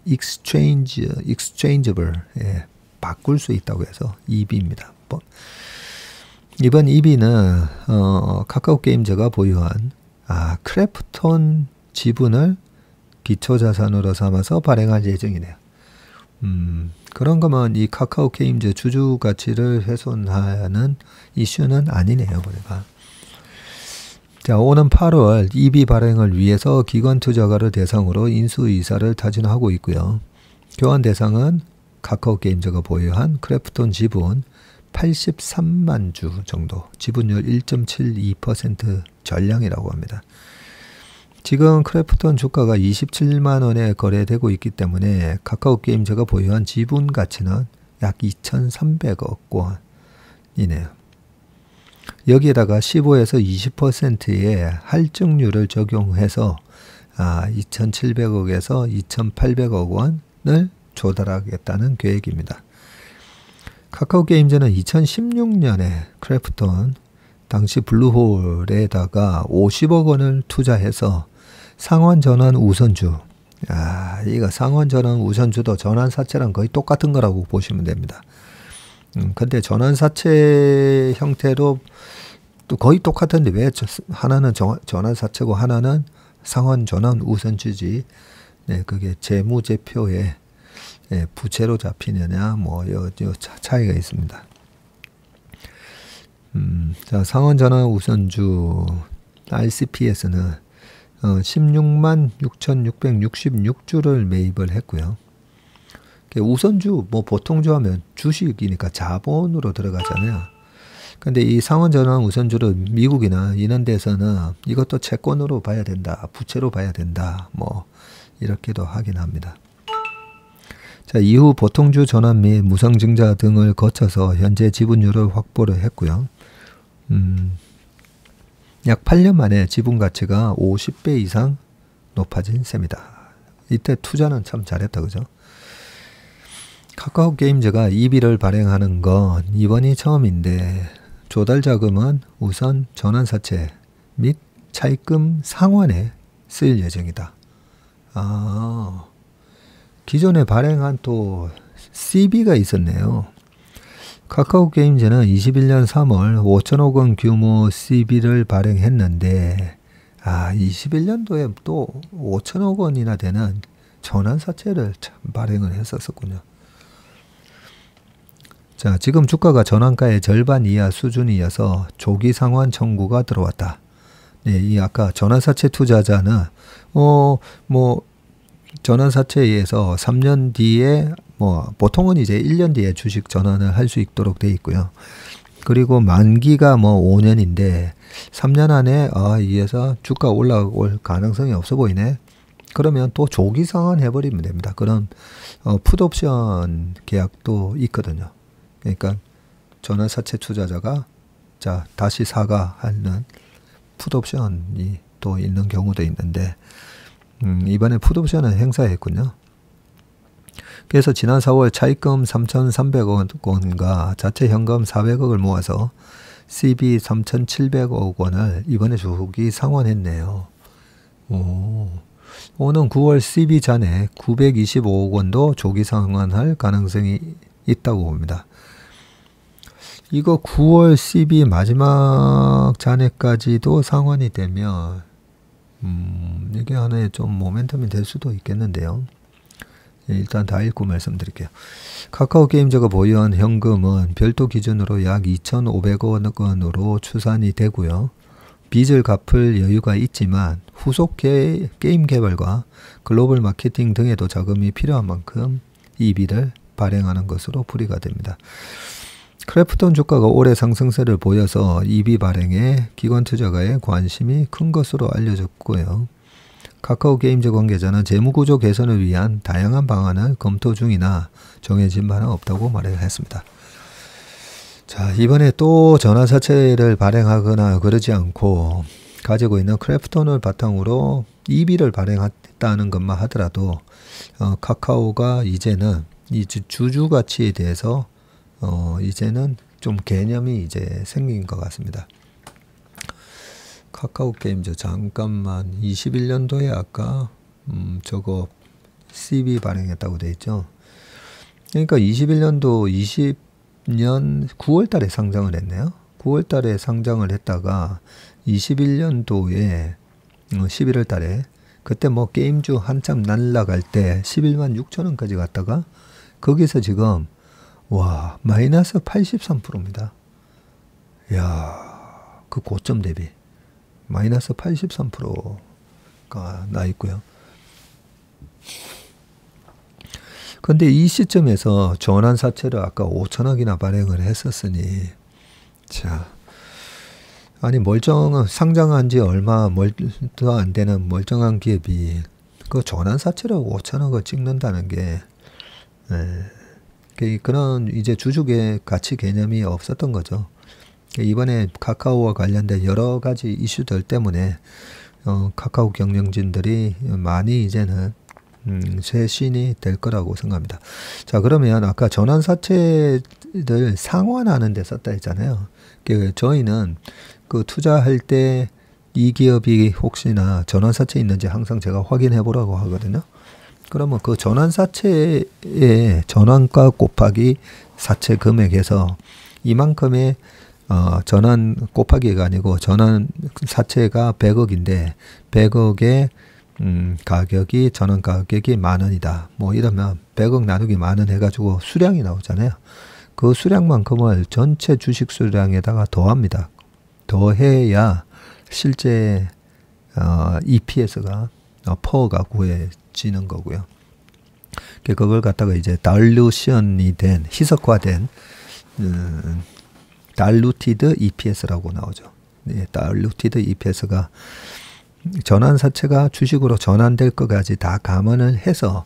Exchangeable, 바꿀 수 있다고 해서 EB입니다. 이번 EB는 카카오 게임즈가 보유한 크래프톤 지분을 기초자산으로 삼아서 발행할 예정이네요. 그런 거면 이 카카오 게임즈 주주 가치를 훼손하는 이슈는 아니네요, 보니까. 자, 오는 8월 EB 발행을 위해서 기관 투자가를 대상으로 인수이사를 타진하고 있고요. 교환 대상은 카카오 게임즈가 보유한 크래프톤 지분 83만 주 정도, 지분율 1.72% 전량이라고 합니다. 지금 크래프톤 주가가 27만 원에 거래되고 있기 때문에 카카오 게임즈가 보유한 지분 가치는 약 2,300억 원이네요. 여기에다가 15에서 20%의 할증률을 적용해서 2,700억에서 2,800억 원을 조달하겠다는 계획입니다. 카카오게임즈는 2016년에 크래프톤 당시 블루홀에다가 50억 원을 투자해서 상환전환 우선주, 이거 상환전환 우선주도 전환사채랑 거의 똑같은 거라고 보시면 됩니다. 근데 전환사채 형태로 또 거의 똑같은데 왜 하나는 전환사채고 하나는 상환전환 우선주지? 네, 그게 재무제표에 부채로 잡히느냐, 뭐, 요 차이가 있습니다. 자, 상환전환 우선주, RCPS는 16만 6,666주를 매입을 했고요. 우선주, 뭐, 보통주 하면 주식이니까 자본으로 들어가잖아요. 근데 이 상환전환 우선주를 미국이나 이런 데서는 이것도 채권으로 봐야 된다, 부채로 봐야 된다, 뭐, 이렇게도 하긴 합니다. 자, 이후 보통주 전환 및 무상증자 등을 거쳐서 현재 지분율을 확보를 했고요. 약 8년 만에 지분 가치가 50배 이상 높아진 셈이다. 이때 투자는 참 잘했다, 그죠? 카카오게임즈가 EB를 발행하는 건 이번이 처음인데 조달 자금은 우선 전환사채 및 차입금 상환에 쓰일 예정이다. 기존에 발행한 또 CB가 있었네요. 카카오게임즈는 21년 3월 5천억 원 규모 CB를 발행했는데 21년도에 또 5천억 원이나 되는 전환사채를 발행을 했었군요. 자, 지금 주가가 전환가의 절반 이하 수준이어서 조기 상환 청구가 들어왔다. 네, 이 아까 전환사채 투자자는 전환사채에서 3년 뒤에 보통은 이제 1년 뒤에 주식 전환을 할 수 있도록 돼 있고요. 그리고 만기가 5년인데 3년 안에 이에서 주가 올라올 가능성이 없어 보이네. 그러면 또 조기 상환해 버리면 됩니다. 그런 풋옵션 계약도 있거든요. 그러니까 전환사채 투자자가 자 다시 사가 하는 풋옵션이 또 있는 경우도 있는데 이번에 풋옵션을 행사했군요. 그래서 지난 4월 차입금 3,300억 원과 자체 현금 400억을 모아서 CB 3,700억 원을 이번에 조기 상환했네요. 오는 9월 CB 잔에 925억 원도 조기 상환할 가능성이 있다고 봅니다. 이거 9월 CB 마지막 잔해까지도 상환이 되면 이게 하나의 좀 모멘텀이 될 수도 있겠는데요. 일단 다 읽고 말씀드릴게요. 카카오게임즈가 보유한 현금은 별도 기준으로 약 2,500억 원으로 추산이 되고요. 빚을 갚을 여유가 있지만 후속 게임 개발과 글로벌 마케팅 등에도 자금이 필요한 만큼 EB를 발행하는 것으로 풀이가 됩니다. 크래프톤 주가가 올해 상승세를 보여서 EB 발행에 기관 투자가의 관심이 큰 것으로 알려졌고요. 카카오게임즈 관계자는 재무구조 개선을 위한 다양한 방안을 검토 중이나 정해진 바는 없다고 말을 했습니다. 자, 이번에 또 전환사채를 발행하거나 그러지 않고 가지고 있는 크래프톤을 바탕으로 EB를 발행했다는 것만 하더라도 카카오가 이제는 이 주주 가치에 대해서 이제는 좀 개념이 이제 생긴 것 같습니다. 카카오게임즈 잠깐만 21년도에 아까 저거 CB 발행했다고 돼 있죠. 그러니까 21년도 20년 9월 달에 상장을 했네요. 9월 달에 상장을 했다가 21년도에 11월 달에 그때 뭐 게임주 한참 날라갈 때 11만 6천 원까지 갔다가 거기서 지금 와 마이너스 83%입니다. 야, 그 고점 대비 마이너스 83%가 나 있고요. 근데 이 시점에서 전환사채를 아까 5천억이나 발행을 했었으니 자 아니 멀쩡한 상장한 지 얼마 더 안 되는 멀쩡한 기업이 그 전환사채를 5천억을 찍는다는 게 그런 이제 주주의 가치 개념이 없었던 거죠. 이번에 카카오와 관련된 여러 가지 이슈들 때문에 카카오 경영진들이 많이 이제는 새 신이 될 거라고 생각합니다. 자, 그러면 아까 전환사채를 상환하는 데 썼다 했잖아요. 저희는 그 투자할 때 이 기업이 혹시나 전환사채 있는지 항상 제가 확인해 보라고 하거든요. 그러면 그 전환사채의 전환가 곱하기 사채 금액에서 이만큼의 전환 곱하기가 아니고 전환 사채가 100억인데 100억의 가격이 전환 가격이 10,000원이다. 뭐 이러면 100억 나누기 10,000원 해가지고 수량이 나오잖아요. 그 수량만큼을 전체 주식 수량에다가 더합니다. 더해야 실제 EPS가 퍼가 구해지는 거고요. 그걸 갖다가 이제 달루션이 된 희석화된 달루티드 EPS라고 나오죠. 네, 달루티드 EPS가 전환사채가 주식으로 전환될 것까지 다 감안을 해서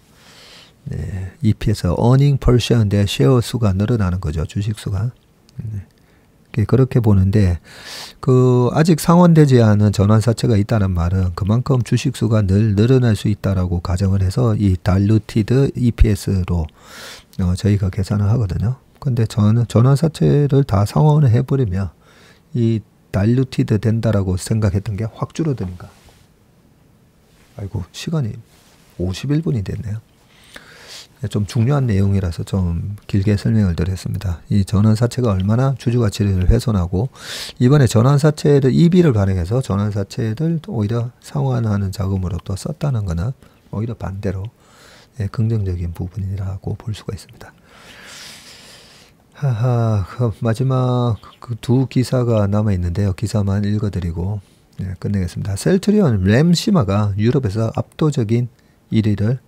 네, EPS, earning per share인데 쉐어 수가 늘어나는 거죠. 주식 수가. 그렇게 보는데 그 아직 상환되지 않은 전환사채가 있다는 말은 그만큼 주식 수가 늘 늘어날 수 있다라고 가정을 해서 이 diluted EPS로 저희가 계산을 하거든요. 근데 전환사채를 다 상환을 해버리면 이 diluted 된다라고 생각했던 게 확 줄어드니까. 아이고, 시간이 51분이 됐네요. 좀 중요한 내용이라서 좀 길게 설명을 드렸습니다. 이 전환사채가 얼마나 주주가치를 훼손하고 이번에 전환사채를 EB를 발행해서 전환사채를 오히려 상환하는 자금으로 또 썼다는 거는 오히려 반대로 긍정적인 부분이라고 볼 수가 있습니다. 그 마지막 그 두 기사가 남아 있는데요. 기사만 읽어드리고 끝내겠습니다. 셀트리온 램시마가 유럽에서 압도적인 1위를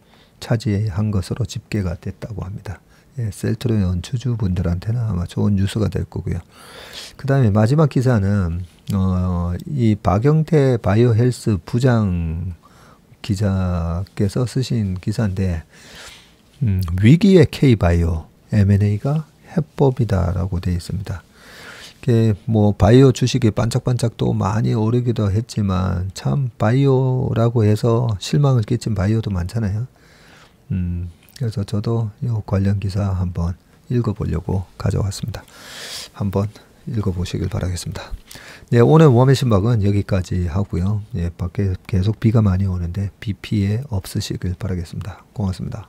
차지한 것으로 집계가 됐다고 합니다. 셀트리온 주주분들한테는 아마 좋은 뉴스가 될 거고요. 그 다음에 마지막 기사는 이 박영태 바이오헬스 부장 기자께서 쓰신 기사인데 위기의 K바이오 M&A가 해법이다라고 되어 있습니다. 뭐 바이오 주식이 반짝반짝 또 많이 오르기도 했지만 참 바이오라고 해서 실망을 끼친 바이오도 많잖아요. 그래서 저도 이 관련 기사 한번 읽어보려고 가져왔습니다. 한번 읽어보시길 바라겠습니다. 네, 오늘 웜의 신박은 여기까지 하고요. 밖에 계속 비가 많이 오는데 비 피해 없으시길 바라겠습니다. 고맙습니다.